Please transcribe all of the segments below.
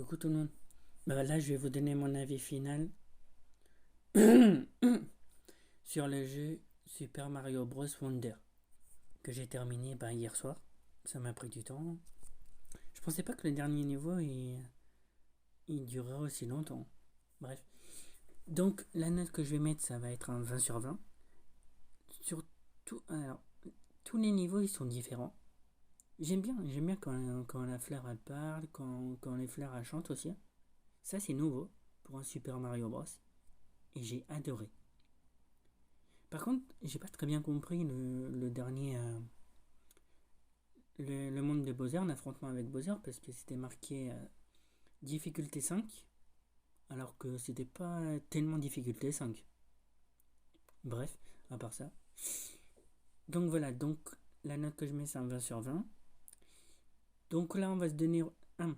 Coucou tout le monde. Là, je vais vous donner mon avis final sur le jeu Super Mario Bros. Wonder que j'ai terminé hier soir. Ça m'a pris du temps. Je pensais pas que le dernier niveau il durerait aussi longtemps. Bref. Donc, la note que je vais mettre, ça va être un 20 sur 20. Sur alors, tous les niveaux, ils sont différents. J'aime bien quand la fleur elle parle, quand les fleurs elles chantent aussi. Ça, c'est nouveau pour un Super Mario Bros. Et j'ai adoré. Par contre, j'ai pas très bien compris le dernier. Le monde de Bowser, l'affrontement avec Bowser, parce que c'était marqué difficulté 5, alors que c'était pas tellement difficulté 5. Bref, à part ça. Donc voilà, donc la note que je mets, c'est un 20 sur 20. Donc là, on va se donner un.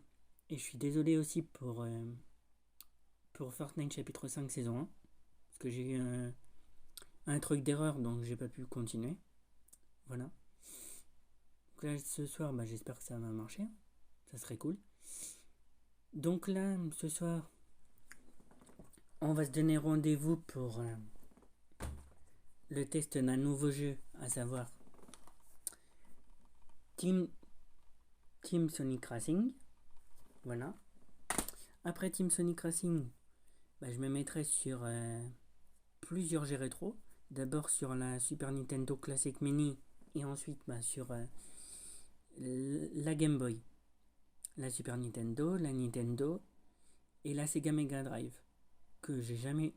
Et je suis désolé aussi pour Fortnite chapitre 5 saison 1, parce que j'ai eu un truc d'erreur, donc j'ai pas pu continuer. Voilà. Donc là, ce soir, j'espère que ça va marcher. Ça serait cool. Donc là, ce soir, on va se donner rendez-vous pour le test d'un nouveau jeu, à savoir Team Sonic Racing. Voilà. Après Team Sonic Racing, je me mettrai sur plusieurs jeux rétro. D'abord sur la Super Nintendo Classic Mini et ensuite sur la Game Boy, la Super Nintendo, la Nintendo et la Sega Mega Drive que j'ai jamais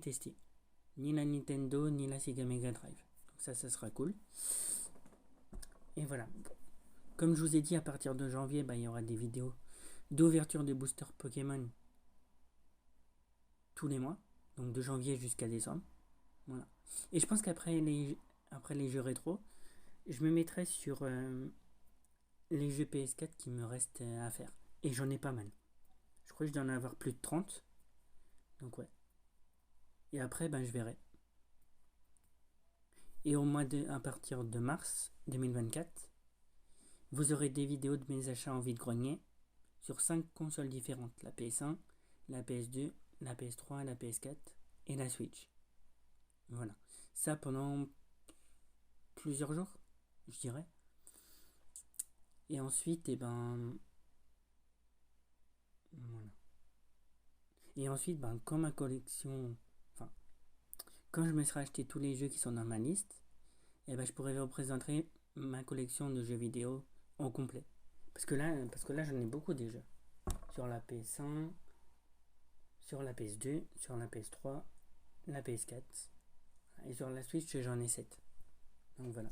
testé. Ni la Nintendo ni la Sega Mega Drive. Donc ça sera cool. Et voilà. Comme je vous ai dit, à partir de janvier, il y aura des vidéos d'ouverture des boosters Pokémon tous les mois. Donc de janvier jusqu'à décembre. Voilà. Et je pense qu'après les jeux rétro, je me mettrai sur les jeux PS4 qui me restent à faire. Et j'en ai pas mal. Je crois que je dois en avoir plus de 30. Donc ouais. Et après, je verrai. Et à partir de mars 2024, vous aurez des vidéos de mes achats en vide-grenier sur 5 consoles différentes. La PS1, la PS2, la PS3, la PS4 et la Switch. Voilà. Ça pendant plusieurs jours, je dirais. Et ensuite, voilà. Et ensuite, quand ma collection... Enfin, quand je me serai acheté tous les jeux qui sont dans ma liste, je pourrais vous présenter ma collection de jeux vidéo en complet. Parce que là j'en ai beaucoup des jeux. Sur la PS1, sur la PS2, sur la PS3, la PS4. Et sur la Switch, j'en ai 7. Donc voilà.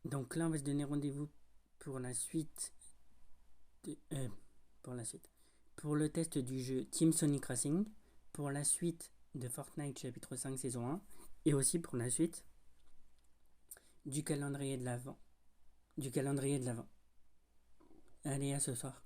Donc là, on va se donner rendez-vous pour la suite. Pour le test du jeu Team Sonic Racing. Pour la suite de Fortnite chapitre 5 saison 1. Et aussi pour la suite du calendrier de l'Avent. Allez, à ce soir.